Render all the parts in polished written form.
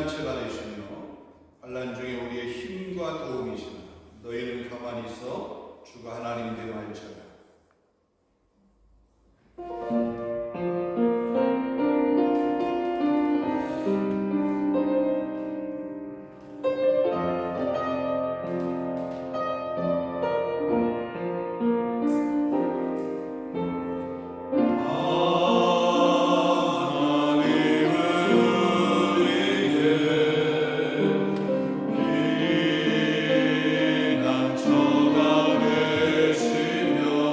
피난처가 되시며 환난 중에 우리의 힘과 도움이시나 너희는 가만히 있어 주가 하나님 됨 알지어다. 피난처가 되시며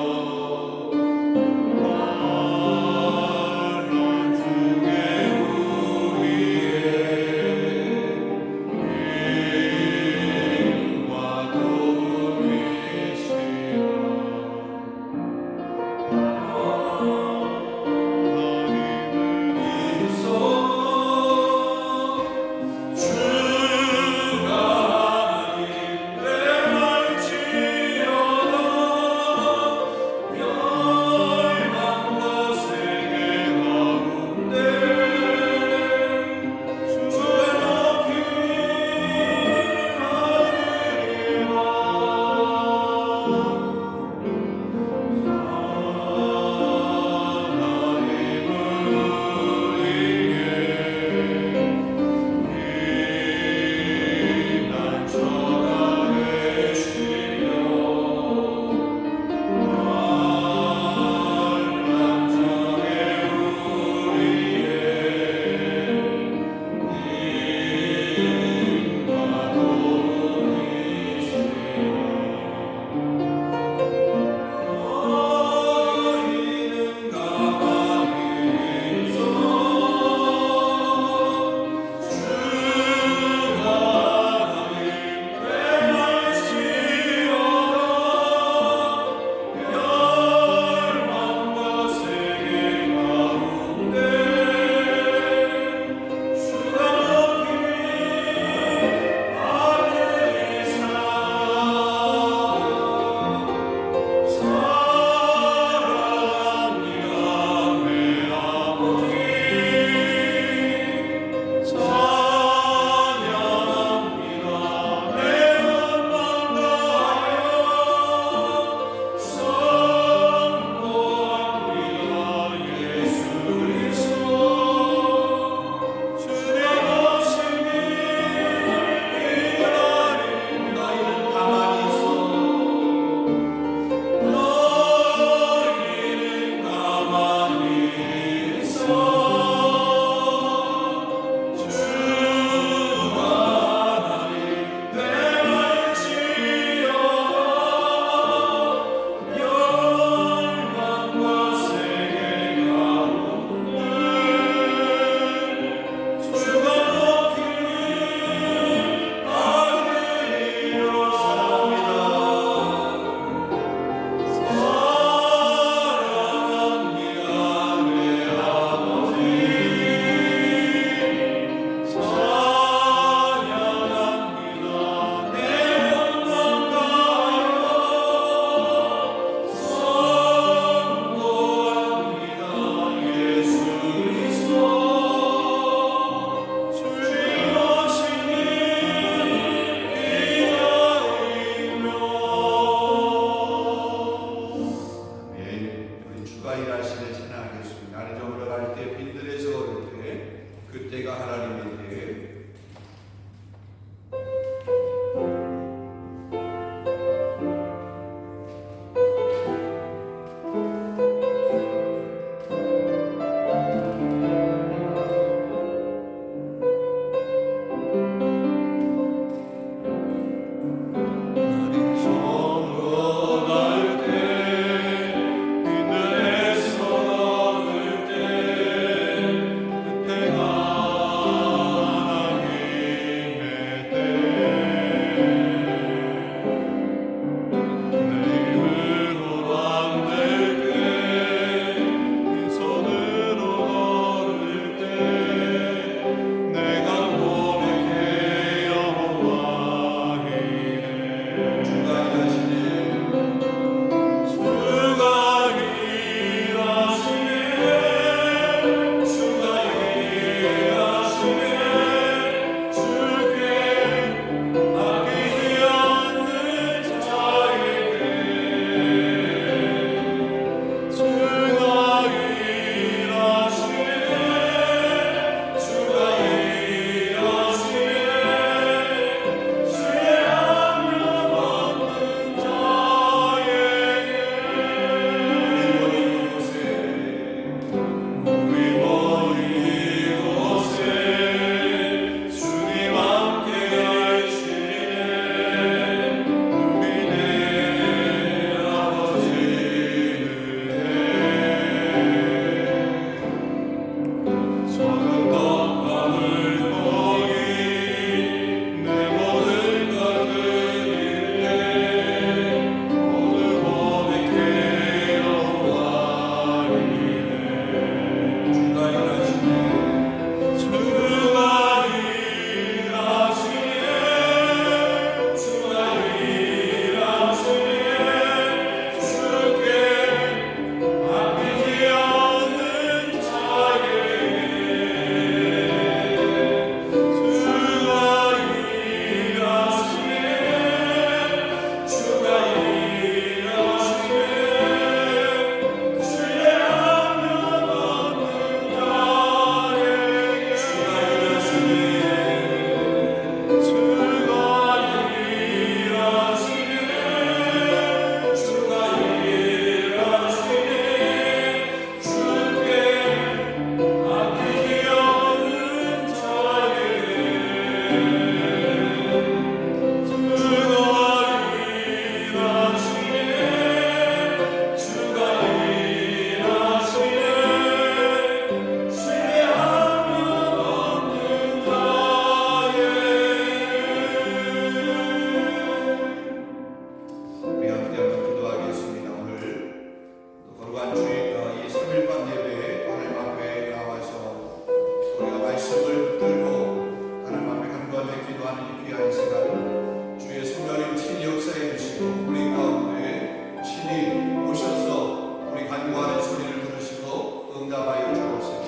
말씀을 붙들고 하나님 앞에 간구하며 기도하는 이 귀한 시간 주의 성령님 친히 역사해 주시고 우리 가운데 친히 오셔서 우리 간구하는 소리를 들으시고 응답하여 주옵소서.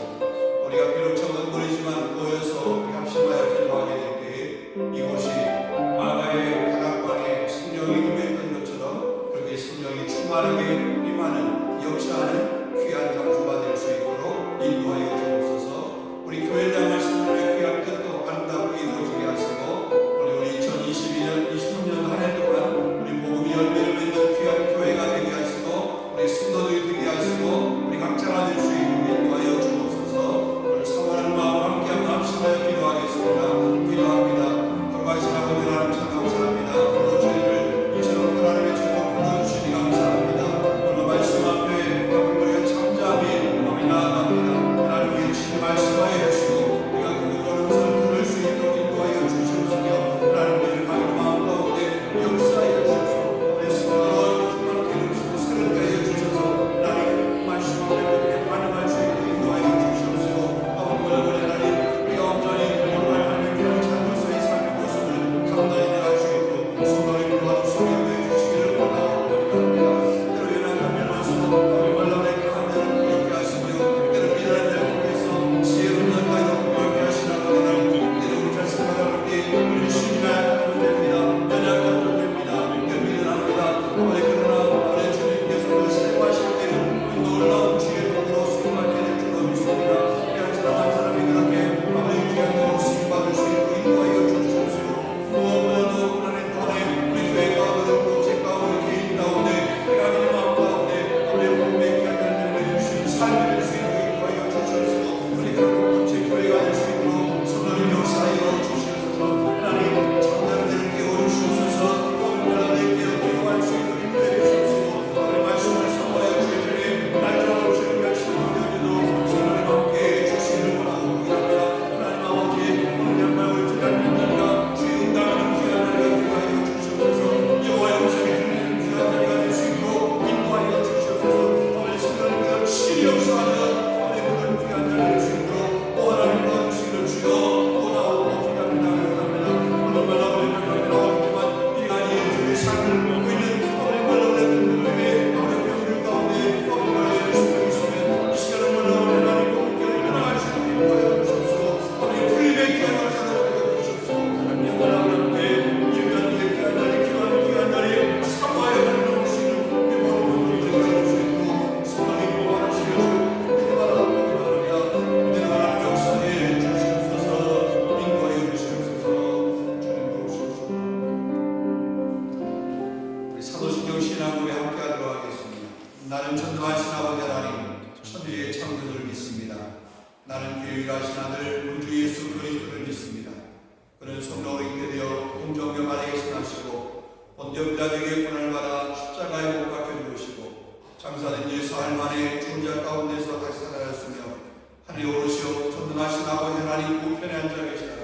우리가 비록 적은 무리지만 모여서 합심하여 기도하게 될 때에 이곳이 마가의 다락방에 성령이 임했던 것처럼 그렇게 성령이 충만하게 임하는 역사하는 귀한 장소가 될 수 있도록 인도하여 주옵소서. 우리 교회를 향한 신들의 귀한 뜻도 아름답게 이루어지게 하시고 우리 2022년 23년 한 해 동안 우리 복음이 열매를 맺는 귀한 교회가 되게 하시고 우리 성도들이 되게 하시고 우리 각자가 될 수 있도록 인도하여 주옵소서. 오늘 사모하는 마음 함께 한번 합심하여 기도하겠습니다. 기도합니다. 돌아가신 아버지 하나님 참 감사합니다. 오늘 저희를 이처럼 하나님의 주로 불러주시니 감사합니다. 오늘 말씀 앞에 우리가 잠잠히 마음이 나아갑니다. 하나님의 친히 말씀하여 주시고 우리가 그들의 음성을 들을 수 있도록 인도하여 주시옵소서. 하나님의 밝은 마음 가운데 역사하여 주셔서 내 성령을 충만하게 해주시고 새롭게 하여 주셔서 하나님 말씀 앞에 반응할 수 있도록 인도하여 주시옵소서. 아버지 하나님 우리가 온전히 정말 하나님의 귀한 찬양서의 삶의 모습을 감당해 나갈 수 있도록 성령의 도와주시고 인도해 주시기를 원하옵나이다. 때로 연약하면 와서 아버지 말라내 강한 자를 부끄럽게 하시며 때로 미련한 자를 통해서 지혜로운 자를 부끄럽게 하시나니 하나님 때로 우리 자신 바라볼 때 우리 신뢰할 존재입니다. 연약한 존재입니다. 미련합니다. 아버지 그러나 아버지 주님께서 그 사용하실 때는 놀라운 주의 복으로 쓰임받게 될 줄로 믿습니다. 한 사람 한 사람이 그렇게 아버지 귀한 자로 쓰임받을 수 있도록 인도하여 주시옵소서. 무엇보다도 하나님 또한 우리 교회 가운데 공동체 가운데 개인 가운데 우리 하나님 마음 가운데 아버지 복음의 귀한 열매를 주신 삶을 낼 수 있도록 인도하여 주시옵소서. 우리 그런 공동체 교회가 될 수 있도록 성령님 역사하여 주시옵소서. 하나님 참나를 깨워주시옵소서. 하나님 깨워할 수 있도록 인도해 주시옵소서. 아버지 말씀을 선포하여 주시되 날마다 주님 말씀을 들려주도 성령님 함께 해주시기를 원하옵나이다. 하나님 아버지 오늘 양말을 지난 민자리가 주의 응답하는 귀한 자리가 되게 하여 주시옵소서. 여호와의 음성이 들리는 귀한 자리가 될 수 있도록 인도하여 주시옵소서. 아버지 성령님께서 친히 역사하는 아버지 그런 귀한 자리가 될 수 있도록 오 하나님 도와주시기를 주여 원하옵고 기도합니다. 오늘 말로 아버지 나오지만 이 아이의 주의 삶을 보고 있는 아버지 말로 우리의 아버지 병들 가운데 아버지 말로 열심히 있으면 이 시간을 말로 하나님 공격을 일어날 수 있도록 인도하여 주시옵소서. 아버지 풀림의 귀한 역사를 하여 주시옵소서. 하나님 함께 예배한 이의 귀한 자리 기도하는 귀한 자리 사모하여 달려올 수 있는 우리 모든 분들이 되게 수 있도록 성령님 도와주시옵소서. 은혜가 하나님 역사해 주시옵소서. 인도하여 주시옵소서. 주님 도우시옵소서. 우리 사도신경 신앙으로 함께 하도록 하겠습니다. 나는 전능하신 아버지 하나님 천지의 창조주를 믿습니다. 나는 유일하신 아들 우리 주 예수 그리스도를 믿습니다. 그는 성령으로 잉태되어 공정경하게 승하시고 본디오 빌라도에게 고난을 받아 십자가에 못 박혀 죽으시고 장사된 지 사흘 만에 죽은 자 가운데서 다시 살아났으며 하늘에 오르시어 전능하신 아버지 하나님 우편에 앉아 계시다가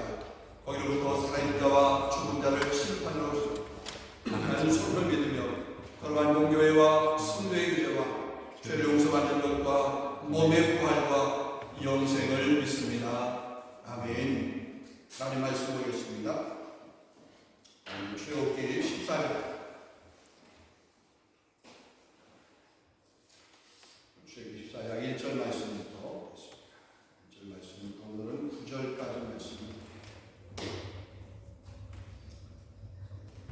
거기로부터 살아있는 자와 죽은 자를 심판으로 오시고 나는 손을 믿으며 거룩한 공교회와 성도의 의제와 죄를 용서받는 것과 몸의 부활과 영생을 믿습니다. 아멘. 하나님 말씀 보겠습니다. 출애굽기 14장 출애굽기 14장 1절 말씀부터 보겠습니다. 1절 말씀부터 오늘은 9절까지 말씀입니다.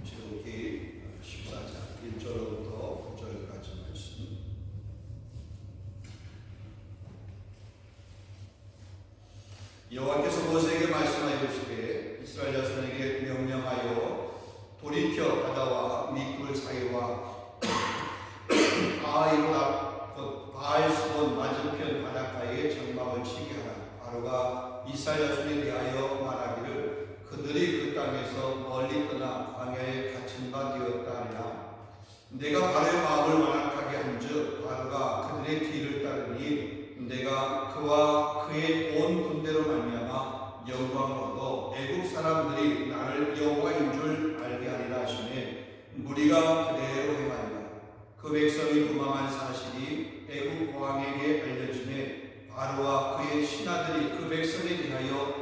출애굽기 14장 1절부터 9절까지 말씀. 여호와께서 모세에게 말씀하시되 이스라엘 자손에게 명령하여 돌이켜 바다와 밑굴 사이와 아이로다 곧 바알스본 맞은편 바닷가에 장막을 치게 하라. 바로가 이스라엘 자손에 대하여 말하기를 그들이 그 땅에서 멀리 떠나 광야에 갇힌 바 되었다 하리라. 내가 바로의 마음을 완악하게 한즉 바로가 그들의 뒤를 따르니 내가 그와 그의 온 군대로 말미암아 영광을 얻어 애국 사람들이 나를 여호와인 줄 알게 하리라 하시매 무리가 그대로 행하리라. 그 백성이 도망한 사실이 애국 왕에게 알려지매 바로와 그의 신하들이 그 백성에 대하여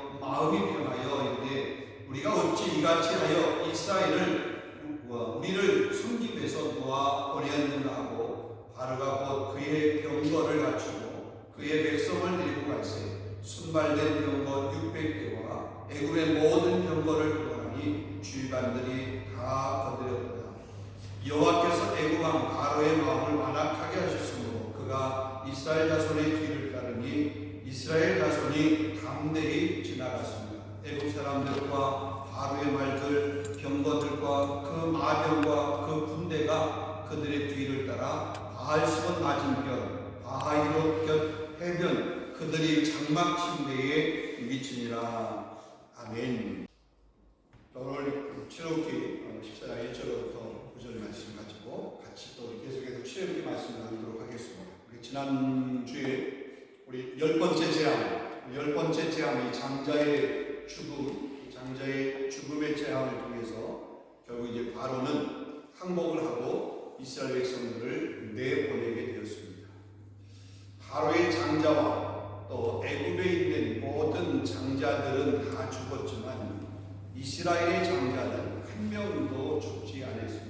그의 백성을 데리고 갈새 순발된 병거 600대와 애굽의 모든 병거를 동원하니 주관들이 다 거느렸더라. 여호와께서 애굽 왕 바로의 마음을 완악하게 하셨으므로 그가 이스라엘 자손의 뒤를 따르니 이스라엘 자손이 담대히 지나갔습니다. 애굽 사람들과 바로의 말들 병거들과 그 마병과 그 군대가 그들의 뒤를 따라 바알시몬 맞은편 바하이롯 곁 해변 그들이 장막 침대에 미치니라. 아멘. 오늘 출애굽기 14장 1절부터 9절 말씀 가지고 같이 또 계속해서 출애굽기 말씀을 나누도록 하겠습니다. 우리 지난주에 우리 10번째 재앙, 이 장자의 죽음의 재앙을 통해서 결국 이제 바로는 항복을 하고 이스라엘 백성들을 내보내게 되었습니다. 바로의 장자와 또 애굽에 있는 모든 장자들은 다 죽었지만 이스라엘의 장자는 한 명도 죽지 않았습니다.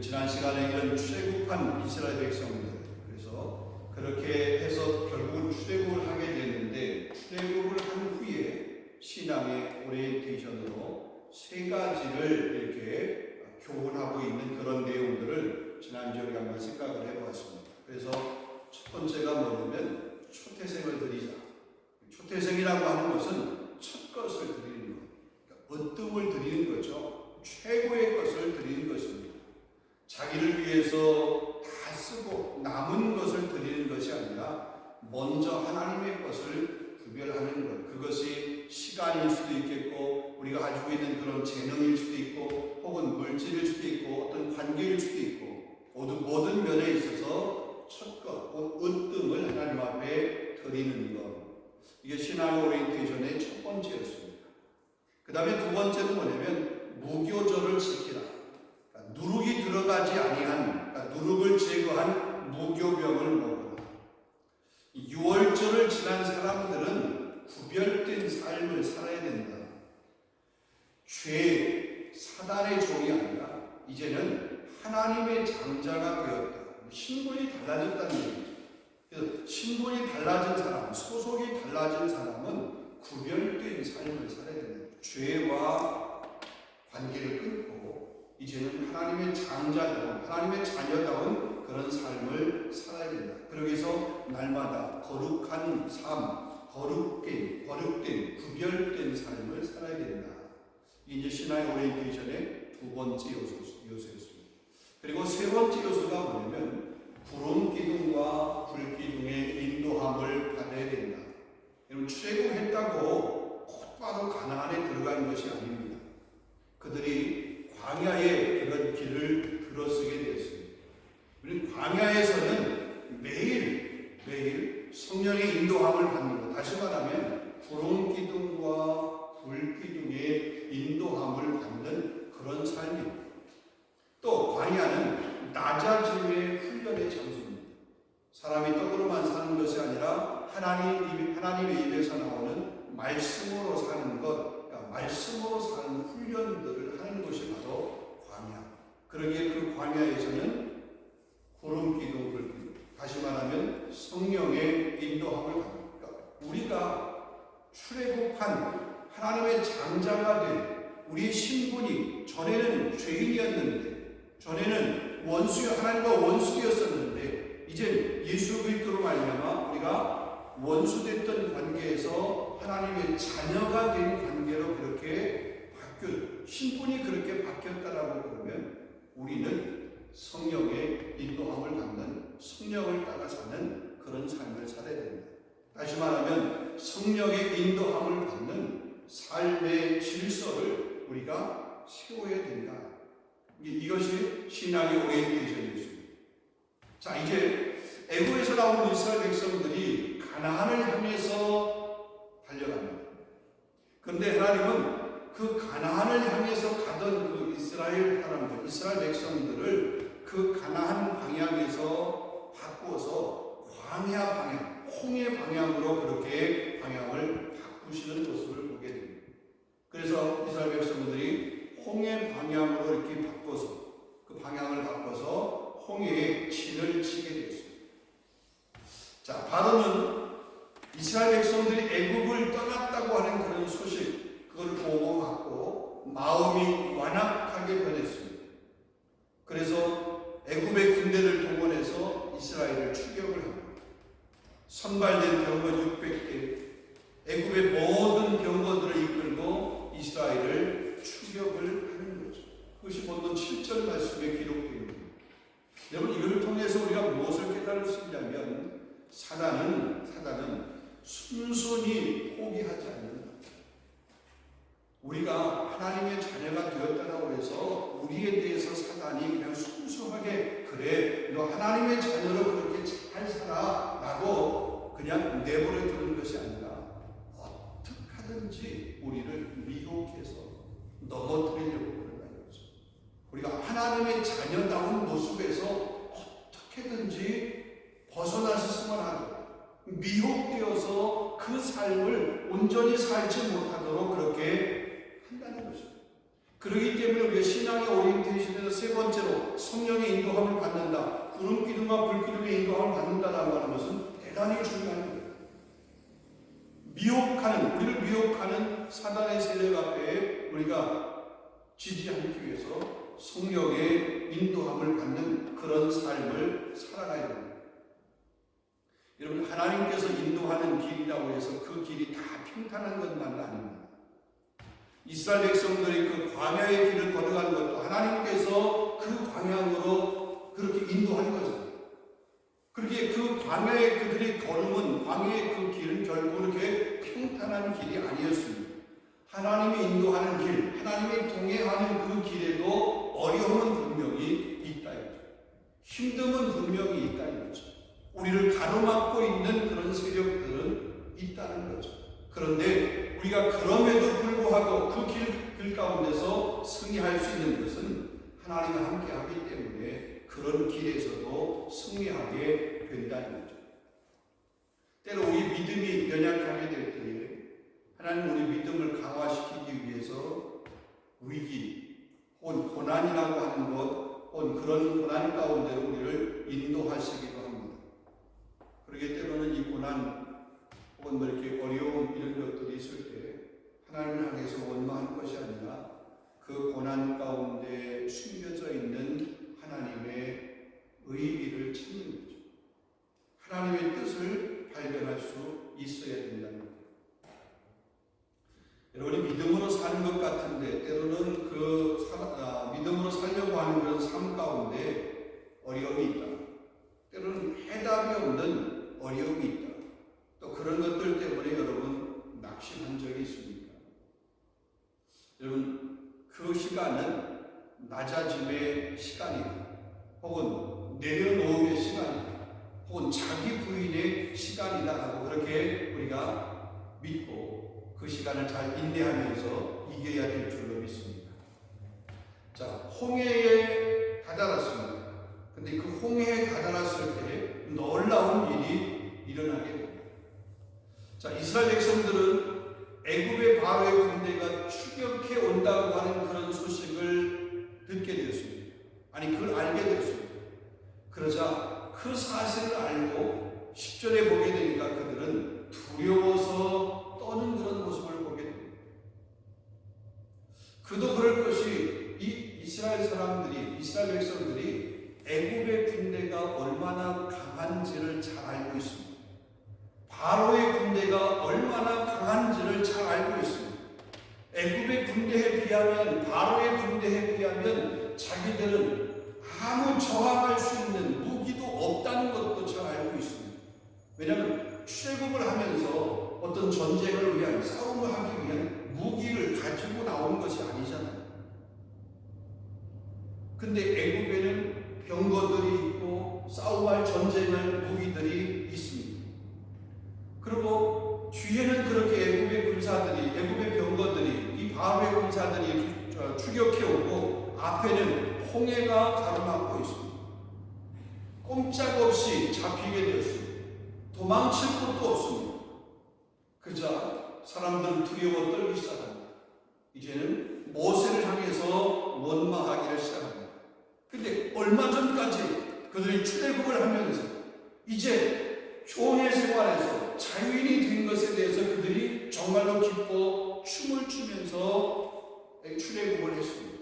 지난 시간에 이런 출애굽한 이스라엘 백성들, 그래서 그렇게 해서 결국은 출애굽을 하게 됐는데 출애굽을 한 후에 신앙의 오리엔테이션으로 세 가지를 이렇게 교훈하고 있는 그런 내용들을 지난주에 우리가 한번 생각을 해보았습니다. 그래서 첫 번째가 뭐냐면 초태생을 드리자. 초태생이라고 하는 것은 첫 것을 드리는 것, 그러니까 으뜸을 드리는 거죠. 최고의 것을 드리는 것입니다. 자기를 위해서 다 쓰고 남은 것을 드리는 것이 아니라 먼저 하나님의 것을 구별하는 것, 그것이 시간일 수도 있겠고 우리가 가지고 있는 그런 재능일 수도 있고 혹은 물질일 수도 있고 어떤 관계일 수도 있고 모든 면에 있어서 첫 것, 으뜸을 하나님 앞에 드리는 것, 이게 신앙 오리엔테이션의 첫 번째였습니다. 그 다음에 두 번째는 뭐냐면 무교절을 지키라. 그러니까 누룩이 들어가지 아니한, 그러니까 누룩을 제거한 무교병을 먹으라. 유월절을 지난 사람들은 구별된 삶을 살아야 된다. 죄, 사단의 종이 아니라 이제는 하나님의 장자가 되었다. 신분이 달라졌다는 얘기죠. 그래서 신분이 달라진 사람, 소속이 달라진 사람은 구별된 삶을 살아야 된다. 죄와 관계를 끊고 이제는 하나님의 장자다운, 하나님의 자녀다운 그런 삶을 살아야 된다. 그러기 위해서 날마다 거룩한 삶, 거룩된, 구별된 삶을 살아야 된다. 이게 이제 신앙의 오리엔테이션의 두 번째 요소였습니다. 그리고 세 번째 요소가 뭐냐면 구름 기둥과 불 기둥의 인도함을 받아야 된다. 여러분 출애굽했다고 곧바로 가나안에 들어가는 것이 아닙니다. 그들이 광야의 그런 길을 들어서게 되었습니다. 우리는 광야에서는 매일 성령의 인도함을 받는 것, 다시 말하면 구름 기둥과 불 기둥의 인도함을 받는 그런 삶입니다. 또 광야는 낮아짐의 훈련의 장소입니다. 사람이 떡으로만 사는 것이 아니라 하나님의 입에서 나오는 말씀으로 사는 것, 그러니까 말씀으로 사는 훈련들을 하는 것이 바로 광야. 그러기에 그 광야에서는 구름 기둥, 불 기둥, 다시 말하면 성령의 인도함을 받는 것. 우리가 출애굽한 하나님의 장자가 된 우리의 신분이 전에는 죄인이었는데, 전에는 하나님과 원수되었었는데 이제 예수 그리스도로 말미암아 우리가 원수됐던 관계에서 하나님의 자녀가 된 관계로 그렇게 신분이 그렇게 바뀌었다라고 그러면 우리는 성령의 인도함을 받는, 성령을 따라 사는 그런 삶을 살아야 됩니다. 다시 말하면 성령의 인도함을 받는 삶의 질서를 우리가 세워야 된다. 이것이 신앙의 오리엔테이션이었습니다. 자, 이제 애굽에서 나온 이스라엘 백성들이 가나안을 향해서 달려갑니다. 그런데 하나님은 그 가나안을 향해서 가던 그 이스라엘 사람들, 이스라엘 백성들을 그 가나안 방향에서 바꾸어서 광야 방향, 홍해 방향으로 그렇게 방향을 바꾸시는 모습을 보게 됩니다. 그래서 이스라엘 백성들이 홍해 방향으로 이렇게 바꿔서, 그 방향을 바꿔서 홍해에 진을 치게 되었습니다. 자, 바로는 이스라엘 백성들이 애굽을 떠났다고 하는 그런 소식, 그걸 보고받고 마음이 완악하게 변했습니다. 그래서 애굽의 군대를 동원해서 이스라엘을 추격을 합니다. 선발된 병거 600개, 애굽의 모든 병거들을 이끌고 이스라엘을 추격을 하는 거죠. 그것이 본문 7절 말씀에 기록되어 있습니다. 여러분, 이걸 통해서 우리가 무엇을 깨달을 수 있냐면 사단은 순순히 포기하지 않는다. 우리가 하나님의 자녀가 되었다고 해서 우리에 대해서 사단이 그냥 순수하게 그래 너 하나님의 자녀로 그렇게 잘 살아 라고 그냥 내버려 두는 것이 아니라 어떻게 하든지 우리를 미혹해서 넘어뜨리려고 그런다는 거죠. 우리가 하나님의 자녀다운 모습에서 어떻게든지 벗어나셨으면 하고 미혹되어서 그 삶을 온전히 살지 못하도록 그렇게 한다는 것입니다. 그렇기 때문에 우리가 신앙의 오리엔테이션에서 세 번째로 성령의 인도함을 받는다, 구름 기둥과 불 기둥의 인도함을 받는다라고 하는 것은 대단히 중요한 거예요. 우리를 미혹하는 사단의 세력 앞에 우리가 지지하기 위해서 성령의 인도함을 받는 그런 삶을 살아가야 됩니다. 여러분, 하나님께서 인도하는 길이라고 해서 그 길이 다 평탄한 것만은 아닙니다. 이스라엘 백성들이 그 광야의 길을 걸어가는 것도 하나님께서 그 방향으로 그렇게 인도한 거죠. 그렇게 그 광야의 그들이 걸음은 광야의 그 길은 결코 그렇게 평탄한 길이 아니었습니다. 하나님이 인도하는 길, 하나님이 동행하는 그 길에도 어려움은 분명히 있다 이거죠. 힘듦은 분명히 있다 이거죠. 우리를 가로막고 있는 그런 세력들은 있다는 거죠. 그런데 우리가 그럼에도 불구하고 그 길 가운데서 승리할 수 있는 것은 하나님과 함께 하기 때문에 그런 길에서도 승리하게 된다는 거죠. 때로 우리 믿음이 연약하게 될 때에 하나님 우리 믿음을 강화시키기 위해서 위기 혹은 고난이라고 하는 것 혹은 그런 고난 가운데로 우리를 인도하시기도 합니다. 그러기 때로는 이 고난 혹은 뭐 이렇게 어려움 이런 것들이 있을 때 하나님을 향해서 원망하는 것이 아니라 그 고난 가운데 숨겨져 있는 하나님의 의의를 찾는 거죠. 하나님의 뜻을 발견할 수 있어야 된다는 거예요. 여러분이 믿음으로 사는 것 같은데 때로는 믿음으로 살려고 하는 그런 삶 가운데 어려움이 있다. 때로는 해답이 없는 어려움이 있다. 또 그런 것들 때문에 여러분 낙심한 적이 있습니까? 여러분, 그 시간은 낮아짐의 시간이다. 혹은 내려놓음의 시간이다. 혹은 자기 부인의 시간이다라고 그렇게 우리가 믿고 그 시간을 잘 인내하면서 이겨야 될 줄로 믿습니다. 자, 홍해에 다다랐습니다. 근데 그 홍해에 다다랐을 때 놀라운 일이 일어나게 됩니다. 자, 이스라엘 백성들은 애굽의 바로의 군대가 추격해 온다고 하는 그런 소식을 듣게 되었습니다. 아니, 그걸 알게 되었습니다. 그러자 그 사실을 알고 10절에 보게 되니까 그들은 두려워서 떠는 그런 모습을 보게 됩니다. 그도 그럴 것이 이 이스라엘 백성들이 애굽의 군대가 얼마나 강한지를 잘 알고 있습니다. 바로의 군대가 얼마나 강한지를 잘 알고 있습니다. 애굽의 군대에 비하면, 바로의 군대에 비하면 자기들은 아무 저항할 수 있는 무기도 없다는 것도 잘 알고 있습니다. 왜냐하면 출애굽을 하면서 어떤 전쟁을 위한, 싸움을 하기 위한 무기를 가지고 나오는 것이 아니잖아요. 근데 애굽에는 병거들이 있고 싸움할 전쟁할 무기들이 있습니다. 그리고 뒤에는 그렇게 애굽의 병거들이, 이 바로의 군사들이 추격해 오고 앞에는 홍해가 가로막고 있습니다. 꼼짝없이 잡히게 되었습니다. 도망칠 곳도 없습니다. 그저 사람들은 두려워 떨기 시작합니다. 이제는 모세를 향해서 원망하기를 시작합니다. 근데 얼마 전까지 그들이 출애굽을 하면서 이제 종의 생활에서 자유인이 된 것에 대해서 그들이 정말로 기뻐 춤을 추면서 출애굽을 했습니다.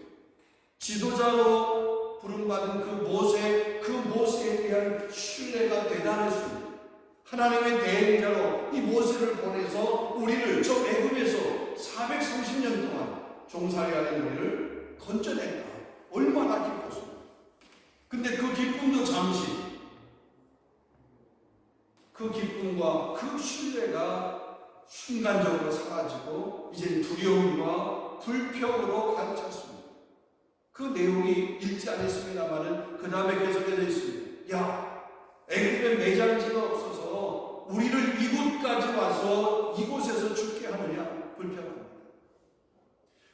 지도자로 부름받은 그 모세에 대한 신뢰가 대단했습니다. 하나님의 대행자로 이 모세를 보내서 우리를 저 애굽에서 430년 동안 종살이하는 우리를 건져냈다. 얼마나 기뻤습니까? 근데 그 기쁨도 잠시, 그 기쁨과 그 신뢰가 순간적으로 사라지고 이제 두려움과 불평으로 가득 찼습니다. 그 내용이 읽지 않았습니다만은 그 다음에 계속해서 있습니다. 야, 애굽에 매장지가 없어서 우리를 이곳까지 와서 이곳에서 죽게 하느냐? 불평합니다.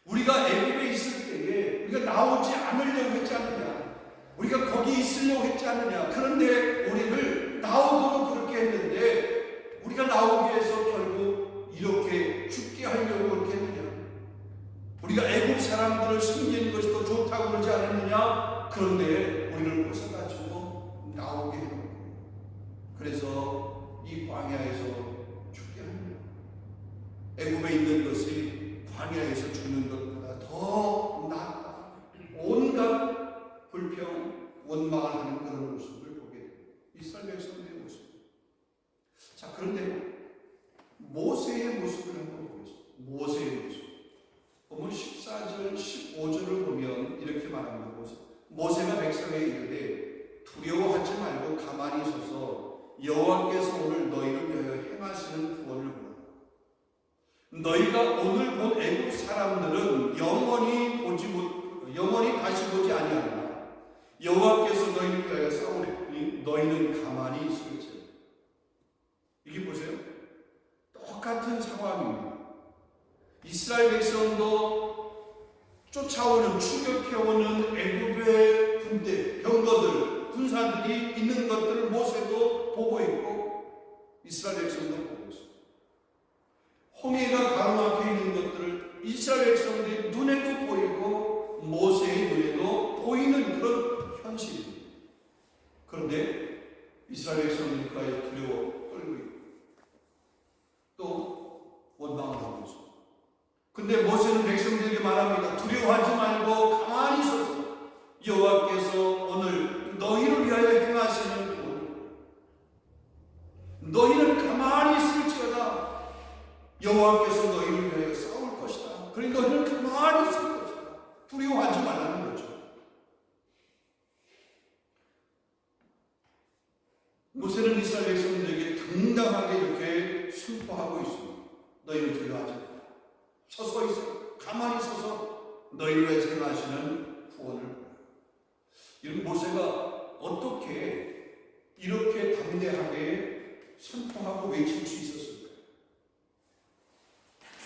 우리가 애굽에 있을 때에 우리가 나오지 않으려고 했지 않느냐? 우리가 거기 있으려고 했지 않느냐? 그런데 우리를 나오도록 그렇게 했는데 우리가 나오기 위해서 결국 이렇게 죽게 하려고 그렇게 했느냐? 우리가 애굽 사람들을 숨기는 것이 더 좋다고 그러지 않았느냐? 그런데 우리를 벗어가지고 나오게 해놓고 그래서 이 광야에서 죽게 합니다. 애굽에 있는 것이 광야에서 죽는 것보다 더 낫다. 온갖 불평, 원망을 하는 그런 모습을 보게 됩니다. 이스라엘 백성들의 모습. 자, 그런데 모세의 모습을 한번 보겠습니다. 모세의 모습. 보면 14절, 15절을 보면 이렇게 말합니다. 모세가 백성에 이르되 두려워하지 말고 가만히 서서 여호와께서 오늘 너희를 위하여 행하시는 구원을 보라. 너희가 오늘 본 애굽 사람들은 영원히 다시 보지 아니하리라. 여호와께서 너희를 위하여 싸우리니 너희는 가만히 있을지어다. 이게 보세요. 똑같은 상황입니다. 이스라엘 백성도 쫓아오는 추격해오는 애굽의 군대, 병거들, 군사들이 있는 것들을 모세도 보고 있고 이스라엘 백성도 보고 있습니다. 홍해가 가로막혀 있는 것들을 이스라엘 백성들이 눈에도 보이고 모세의 눈에도 보이는 그런 현실입니다. 그런데 이스라엘 백성들이 그아에 두려워 떨고 있고 또 원망을 하고 있습니다. 근데 모세는 백성들에게 말합니다. 두려워하지 말고 가만히 서서 여호와께서 오늘 너희를 위하여 행하시는 구원, 너희는 가만히 있을지어다. 여호와께서 너희를 위하여 싸울 것이다. 그러니 너희는 가만히 있을 것이다. 두려워하지 말라는 거죠. 모세는 이스라엘 백성들에게 당당하게 이렇게 선포하고 있습니다. 너희는 두려워하지 말라. 서서 있어. 가만히 서서 너희를 위해 행하시는 구원을 보라. 이런 모세가 어떻게 이렇게 담대하게 선포하고 외칠 수 있었을까요?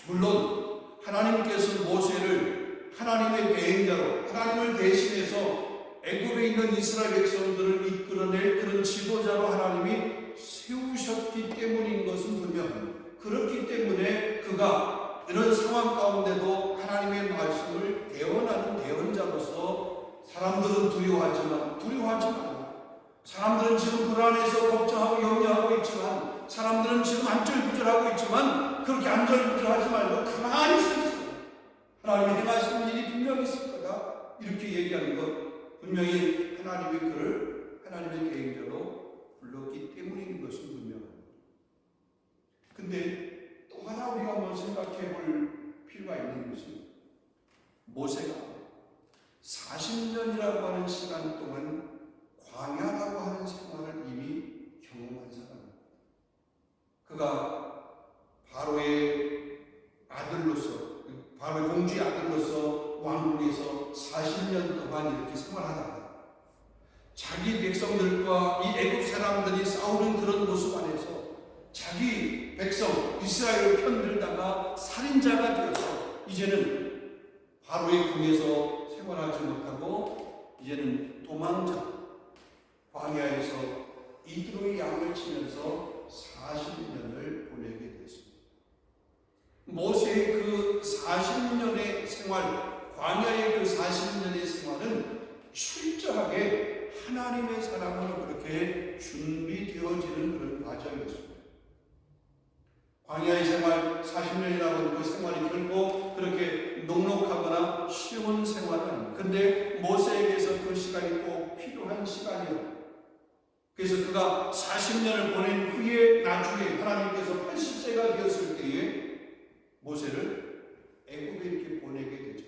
물론 하나님께서 모세를 하나님의 대행자로 하나님을 대신해서 애굽에 있는 이스라엘 백성들을 이끌어낼 그런 지도자로 하나님이 세우셨기 때문인 것은 분명합니다. 그렇기 때문에 그가 이런 상황 가운데도 하나님의 말씀을 대언하는 대언자로서 사람들은 두려워하지 말라. 사람들은 지금 불안해서 걱정하고 염려하고 있지만 사람들은 지금 안절부절하고 있지만 그렇게 안절부절하지 말고 가만히 서 있어. 하나님이 행하시는 일이 분명히 있을 거다. 이렇게 얘기하는 것 분명히 하나님이 그를 하나님의 대행자로 불렀기 때문인 것은 분명합니다. 근데 또 하나 우리가 한번 생각해 볼 필요가 있는 것은 모세가 40년이라고 하는 시간 동안 광야라고 하는 생활을 이미 경험한 사람입니다. 그가 바로의 아들로서, 바로의 공주의 아들로서 왕궁에서 40년 동안 이렇게 생활하다가 자기 백성들과 이 애굽 사람들이 싸우는 그런 모습 안에서 자기 백성 이스라엘을 편들다가 살인자가 되어서 이제는 바로의 궁에서 생활하지 못하고 이제는 도망자 광야에서 이드로의 양을 치면서 40년을 보내게 됐습니다. 모세의 그 40년의 생활, 광야의 그 40년의 생활은 철저하게 하나님의 사람으로 그렇게 준비되어지는 그런 과정이었습니다. 광야의 생활 40년이라고 그 생활이 결코 그렇게 녹록하거나 쉬운 생활은 아닙니다. 근데 모세에게서 그 시간이 꼭 필요한 시간이었고, 그래서 그가 40년을 보낸 후에 나중에 하나님께서 80세가 되었을 때에 모세를 애굽에 이렇게 보내게 되죠.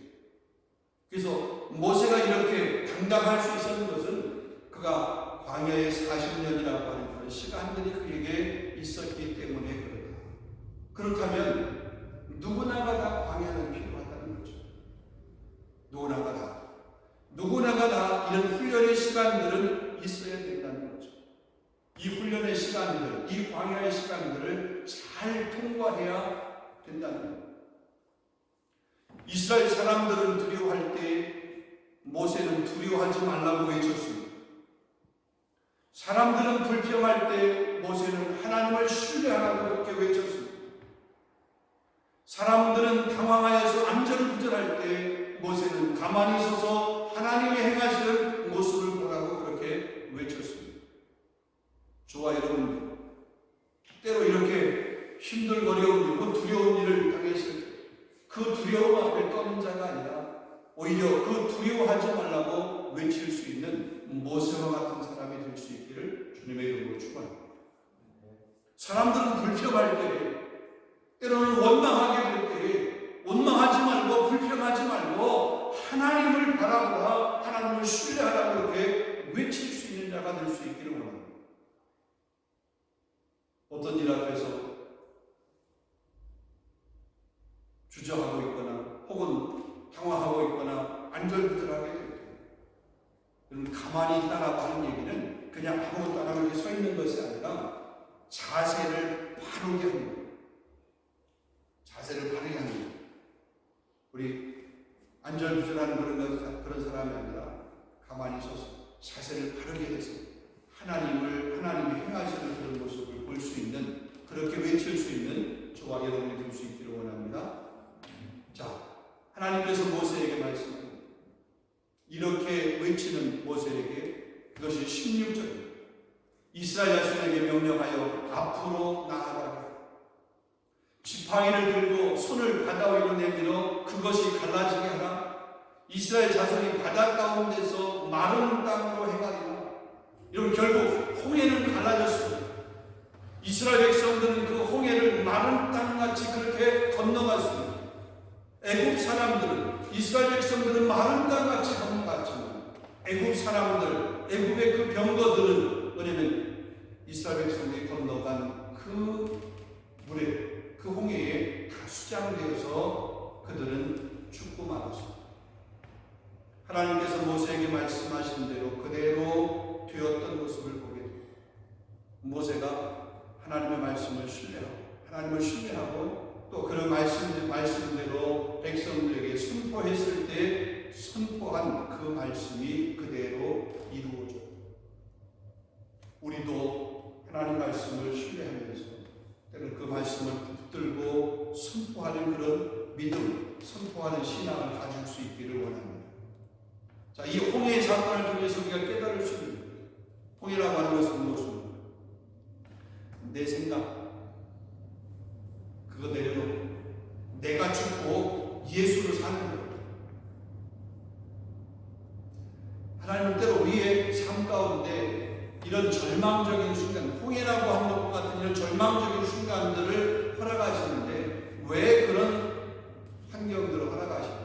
그래서 모세가 이렇게 당당할 수 있었는 것은 그가 광야의 40년이라고 하는 그런 시간들이 그에게 있었기 때문에 그렇다. 그렇다면 누구나가 다 광야는 필요하다는 거죠. 누구나가 다 이런 훈련의 시간들은 있어야 된다는 거죠. 이 훈련의 시간들, 이 광야의 시간들을 잘 통과해야 된다는 거예요. 이스라엘 사람들은 두려워할 때 모세는 두려워하지 말라고 외쳤습니다. 사람들은 불평할 때 모세는 하나님을 신뢰하라고 이렇게 외쳤습니다. 사람들은 당황하여서 안절부절할 때 모세는 가만히 서서 하나님이 행하시는 모습을 보라고 그렇게 외쳤습니다. 저와 여러분들, 때로 이렇게 힘들고 어려운 일, 두려운 일을 당했을 때 그 두려움 앞에 떠는 자가 아니라 오히려 그 두려워하지 말라고 외칠 수 있는 모세와 같은 사람이 될 수 있기를 주님의 이름으로 축원합니다. 사람들은 불평할 때, 때로는 원망하게 될 때에 원망하지 말고 불평하지 말고 하나님을 바라보라, 하나님을 신뢰하라고 이렇게 외칠 수 있는 자가 될 수 있기를 원합니다. 어떤 일 앞에서 주저하고 있거나 혹은 당황하고 있거나 안절부절하게 될 때, 여러분 가만히 있다라고 하는 얘기는 그냥 아무것도 안 하고 이렇게 서 있는 것이 아니라 자세를 바르게 하는 거예요. 자세를 바르게 하는 거예요. 우리 안절부절하는 그런 사람이 아니라 가만히 서서 자세를 바르게 해서 하나님이 행하시는 그런 모습을 볼 수 있는, 그렇게 외칠 수 있는 저와 여러분이 될 수 있기를 원합니다. 자, 하나님께서 모세에게 말씀합니다. 이렇게 외치는 모세에게 그것이 16절입니다. 이스라엘 자손에게 명령하여 앞으로 나아가라. 지팡이를 들고 손을 바다 위로 내밀어 그것이 갈라지게 하라. 이스라엘 자손이 바다 가운데서 마른 땅으로 행하리라. 여러분, 결국 홍해는 갈라졌습니다. 이스라엘 백성들은 그 홍해를 마른 땅같이 그렇게 건너갔습니다. 애굽 사람들은, 이스라엘 백성들은 마른 땅같이 건너갔지만 애굽 사람들, 애굽의 그 병거들은 뭐냐면 이스라엘 백성들이 건너간 그 물에, 그 홍해에 다 수장되어서 그들은 죽고 말았습니다. 하나님께서 모세에게 말씀하신 대로 그대로 되었던 모습을 보게 됩니다. 모세가 하나님의 말씀을 신뢰하고 또 그런 말씀대로 백성들에게 선포했을 때 선포한 그 말씀이 그대로 이루어져요. 우리도 하나님 말씀을 신뢰하면서 때로는 그 말씀을 붙들고 선포하는 그런 믿음, 선포하는 신앙을 가질 수 있기를 원합니다. 자, 이 홍해의 사건을 통해서 우리가 깨달을 수 있는, 홍해라고 하는 것은 무엇입니까? 내 생각, 그거 내려놓고 내가 죽고 예수를 사는 거예요. 하나님은 때로 우리의 삶 가운데 이런 절망적인 순간, 홍해라고 하는 것과 같은 이런 절망적인 순간들을 허락하시는데 왜 그런 환경들을 허락하십니까?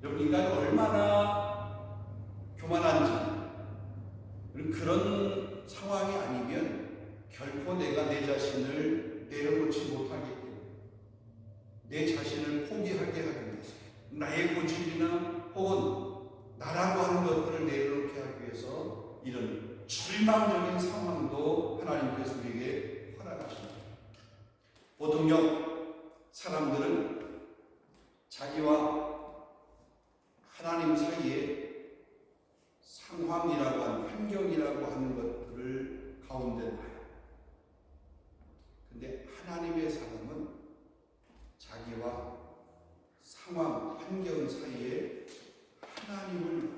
여러분, 인간이 얼마나 교만한지, 그런 상황이 아니면 결코 내가 내 자신을 내려놓지 못하기 때문에, 내 자신을 포기하게 하기 위해서, 나의 고집이나 혹은 나라고 하는 것들을 내려놓게 하기 위해서 이런 절망적인 상황도 하나님께서 우리에게 허락하십니다. 보통요, 사람들은 자기와 하나님 사이에 상황이라고 하는, 환경이라고 하는 것들을 가운데 놔요. 근데 하나님의 사람은 자기와 상황, 환경 사이에 하나님을,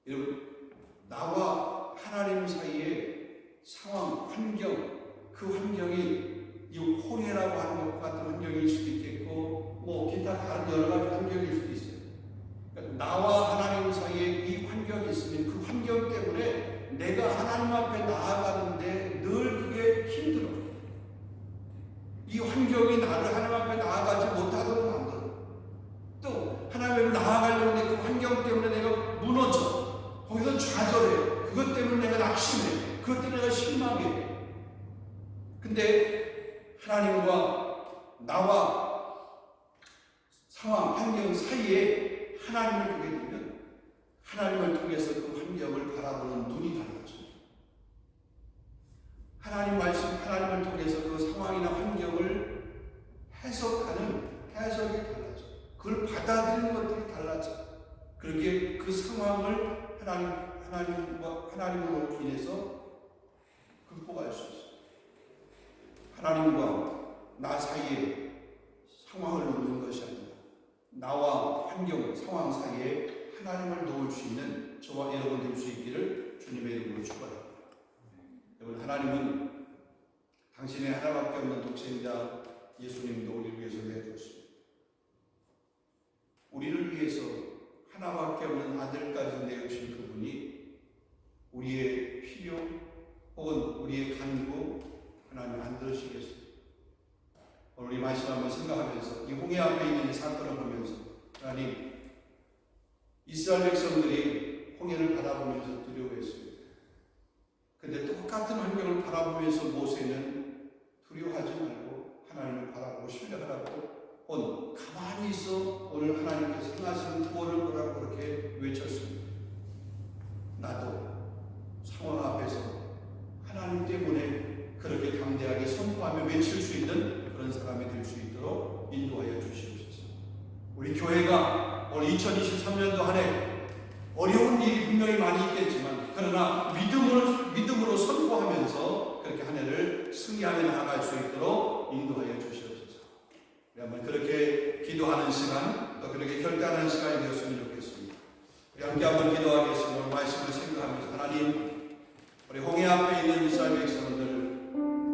여러분, 나와 하나님 사이의 상황, 환경, 그 환경이 이 홍해라고 하는 것 같은 환경일 수도 있겠고, 기타 다른 여러 가지 환경일 수도 있어요. 그러니까 나와 하나님 사이에 이 환경이 있으면 그 환경 때문에 내가 하나님 앞에 나아가는데 늘 그게 힘들어요. 이 환경이 나를 하나님 앞에 나아가지 못하도록 만들어. 또 하나님 앞에 나아가려는데 그 환경 때문에 내가 무너져. 거기서 좌절해. 그것 때문에 내가 낙심해. 그것 때문에 내가 실망해. 근데 하나님과 나와 상황, 환경 사이에 하나님을 보게 되면 하나님을 통해서 그 환경을 바라보는 눈이 달라져요. 하나님 말씀, 하나님을 통해서 그 상황이나 환경을 해석하는 해석이 달라져. 그걸 받아들이는 것들이 달라져. 그렇게 그 상황을 하나님으로 인해서 극복할 수 있어요. 하나님과 나 사이에 상황을 놓는 것이 아니라 나와 환경, 상황 사이에 하나님을 놓을 수 있는 저와 여러분 될 수 있기를 주님의 이름으로 축원합니다. 여러분, 하나님은 당신의 하나밖에 없는 독생자 예수님도 우리를 위해서 내주셨습니다. 우리를 위해서 하나밖에 없는 아들까지 내주신 그분이 우리의 필요 혹은 우리의 간구 하나님 안 들으시겠습니다. 오늘 이 말씀 한번 생각하면서 이 홍해 앞에 있는 이 사건을 보면서 하나님, 이스라엘 백성들이 홍해를 바라보면서 두려워했습니다. 그런데 똑같은 환경을 바라보면서 모세는 두려워하지 말고 하나님을 바라보고 신뢰하라고 가만히 있어 오늘 하나님께서 행하시는 구원을 보라고 그렇게 외쳤습니다. 나도 상황 앞에서 하나님 때문에 그렇게 담대하게 선포하며 외칠 수 있는 그런 사람이 될 수 있도록 인도하여 주시옵소서. 우리 교회가 오늘 2023년도 한 해 어려운 일이 분명히 많이 있겠지만 그러나 믿음으로 선포하면서 그렇게 한 해를 승리하며 나아갈 수 있도록 인도하여 주시옵소서. 우리 한번 그렇게 기도하는 시간, 또 그렇게 결단하는 시간이 되었으면 좋겠습니다. 우리 함께 한번 기도하겠습니다. 말씀을 생각하면서 하나님, 우리 홍해 앞에 있는 이스라엘 백성들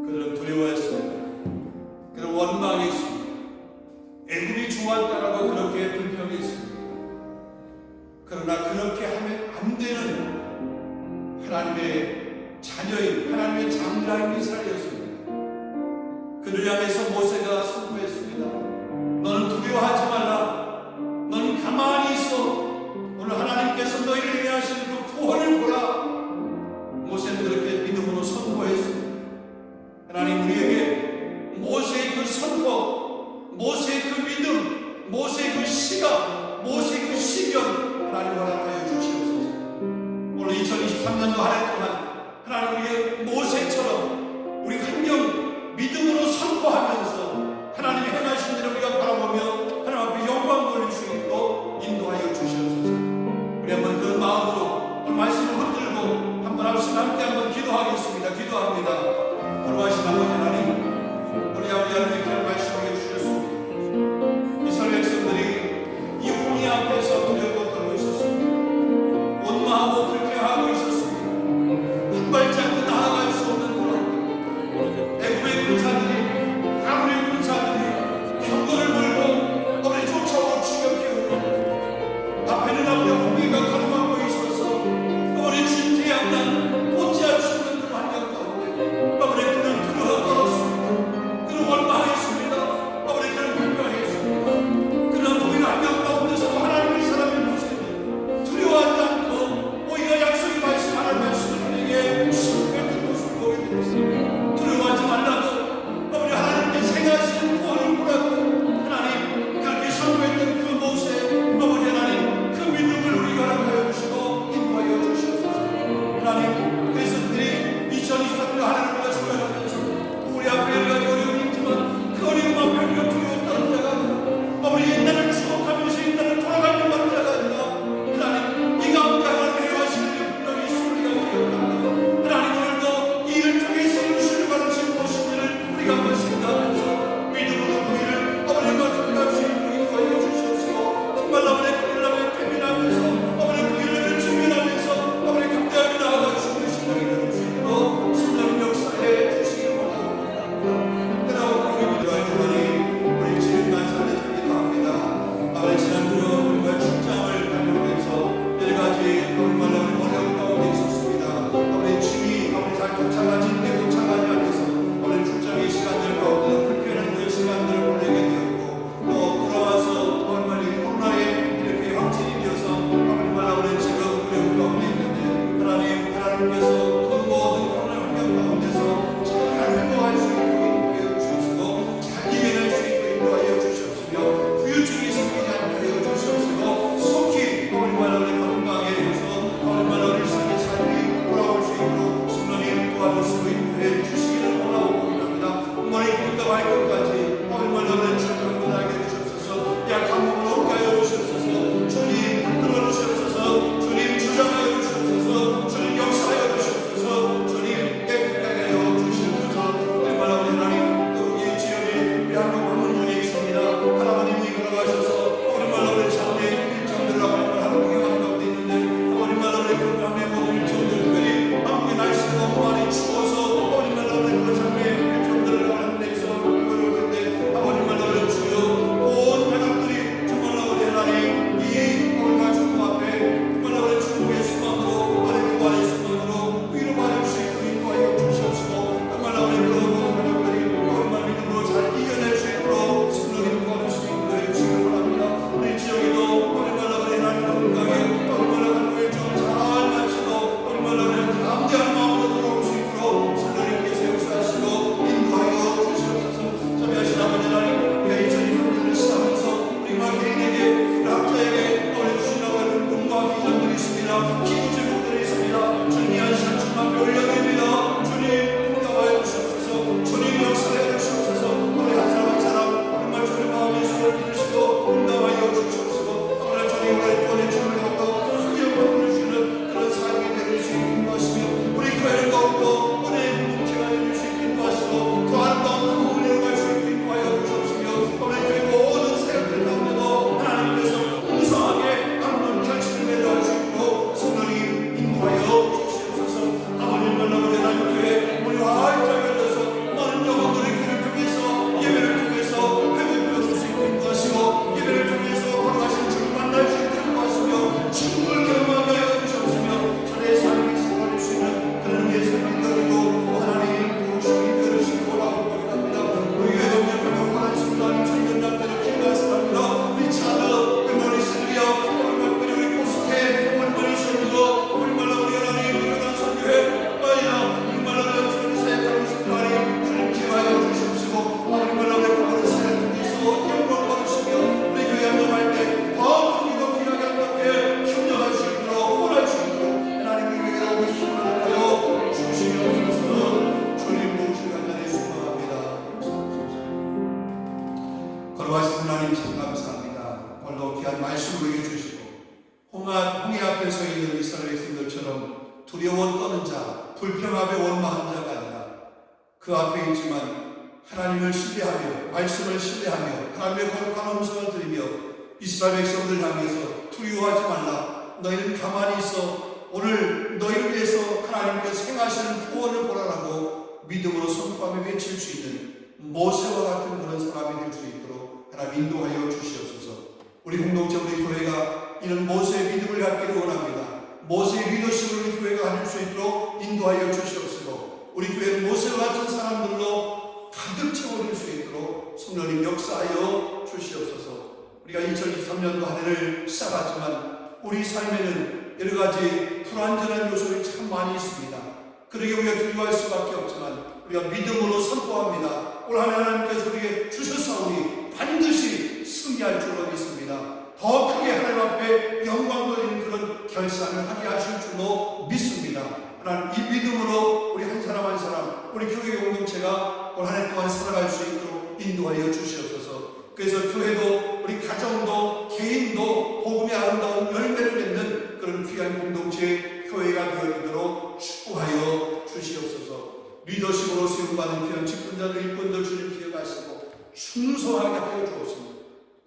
그들은 두려워했습니다. 그들은 원망했습니다. 애굽이 좋았다라고 그렇게 불평했습니다. 그러나 그렇게 하면 안 되는 하나님의 자녀인 하나님의 장자인 이스라엘이었습니다. 그를 향해서 모세가 선포했습니다. 너는 두려워하지 말라. 너는 가만히 있어. 오늘 하나님께서 너희를 위해 하신 그 구원을 보라. 모세는 그렇게 믿음으로 선포했습니다. 하나님, 우리에게 모세의 그 선포, 모세의 그 믿음, 모세의 그 시각, 모세의 그 시견 하나님 허락하여 주시옵소서. 오늘 2023년도 한 해 동안 하나님, 우리의 모세처럼 우리 환경 믿음으로 선포하면서 하나님이 행하신 일을 우리가 바라보며 하나님 앞에 영광 돌릴 수 있도록 인도하여 주시옵소서. 우리 한번 그런 마음으로 오늘 말씀을 붙들고 한번 앞서 함께 한번 기도하겠습니다. 기도합니다. 거룩하신 아버지 하나님, 우리 아버지 하나님께 말씀하게 주셨습니다. 이스라엘 백성들이 이 홍해 앞에서 두려워 떨고 있었습니다. 원망하고 불평하고 있었습니다. 한 발짝도 나아갈 수 없는 그런 애굽의 군사들이, 아무리 군사들이 병거를 물고 너를 쫓아오고 추격해오고 앞에는 아버지 홍해가 가로막고 있어서 어머니 진퇴양난 혼자 죽는 그 환경 가운데 아버지 그는 두려워 떨어져 이스라엘 백성들처럼 두려워 떠는 자, 불평하며 원망하는 자가 아니라 그 앞에 있지만 하나님을 신뢰하며 말씀을 신뢰하며 하나님의 거룩한 음성을 들으며 이스라엘 백성들 향해서 두려워하지 말라. 너희는 가만히 있어. 오늘 너희를 위해서 하나님께서 행하시는 구원을 보라라고 믿음으로 선포하며 외칠 수 있는 모세와 같은 그런 사람이 될 수 있도록 하나님 인도하여 주시옵소서. 우리 공동체 우리 교회가 이런 모세의 믿음을 갖기를 원합니다. 모세의 리더십을 우리 교회가 가질 수 있도록 인도하여 주시옵소서. 우리 교회는 모세와 같은 사람들로 가득 채워질 수 있도록 성령님 역사하여 주시옵소서. 우리가 2023년도 한 해를 시작하지만 우리 삶에는 여러 가지 불완전한 요소들이 참 많이 있습니다. 그러게 우리가 두려워할 수밖에 없지만 우리가 믿음으로 선포합니다. 올 한 해 하나님께서 우리에게 주셨사오니 반드시 승리할 줄로 믿습니다. 더 크게 하나님 앞에 영광 돌리는 그런 결산을 하게 하실 줄로 믿습니다. 하나님 이 믿음으로 우리 한 사람 한 사람 우리 교회 공동체가 올 한 해 동안 살아갈 수 있도록 인도하여 주시옵소서. 그래서 교회도 우리 가정도 개인도 복음의 아름다운 열매를 맺는 그런 귀한 공동체 교회가 되어지도록 축복하여 주시옵소서. 리더십으로 수용받은 귀한 직분자들 일꾼들 주님 기억하시고 충성하게 하여 주옵소서.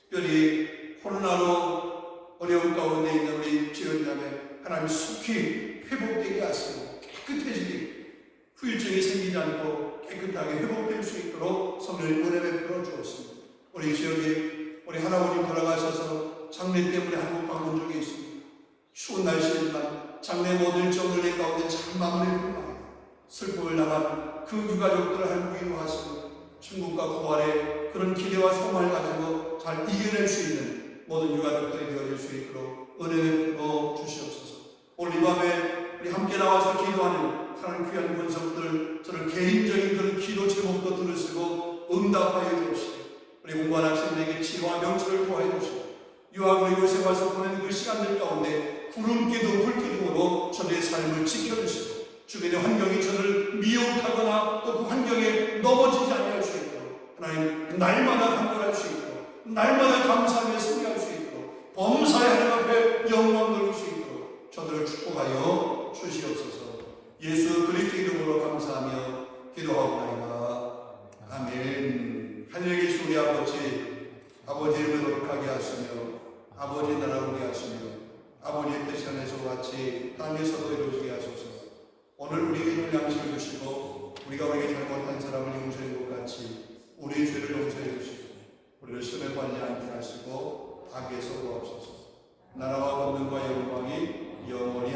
특별히 코로나로 어려운 가운데 있는 우리 지원자매 하나님 속히 회복되게 하시고 깨끗해지게 후유증이 생기지 않고 깨끗하게 회복될 수 있도록 성령의 은혜 베풀어 주옵소서. 우리 지역에 우리 할아버님 돌아가셔서 장례 때문에 한국 방문 중에 있습니다. 추운 날씨지만 장례 모든 일정들 가운데 잘 마무리를 합니다. 슬픔을 당한 그 유가족들을 하나님 위로하시고 천국과 부활의 그런 기대와 소망을 가지고 잘 이겨낼 수 있는 모든 유가족들이 되어질 수 있도록 은혜를 베풀어 주시옵소서. 오늘 이 밤에 우리 함께 나와서 기도하는 하나님 귀한 권속들 저를 개인적인 그런 기도 제목도 들으시고 응답하여 주시고 우리 공부한 학생들에게 치료와 명철을 도와해 주시고 유학으로 이곳에 와서 보낸 그 시간들 가운데 구름기둥 불기둥으로 저들의 삶을 지켜주시고 주변의 환경이 저를 미혹하거나 또 그 환경에 넘어지지 아니할 수 있도록 하나님 날마다 간구할 수 있도록 날마다 감사하며 승리할 수 있도록 범사의 하나님 앞에 영광 돌릴 수 있도록 저들을 축복하여 주시옵소서. 예수 그리스도 이름으로 감사하며 기도하옵나이다. 아멘. 하늘에 계신 우리 아버지, 아버지 이름을 높게 하시며 아버지 나라를 오게 하시며 아버지의 뜻이 하늘에서와 같이 땅에서도 이루어지게 하소서. 오늘 우리에게 있는 양식을 주시고 우리가 우리에게 잘못한 사람을 용서해 것 같이 우리의 죄를 용서해 주시고 우리를 시험에 빠지지 않게 하시고 악에서 구하옵소서. 나라와 권능과 영광이 영원히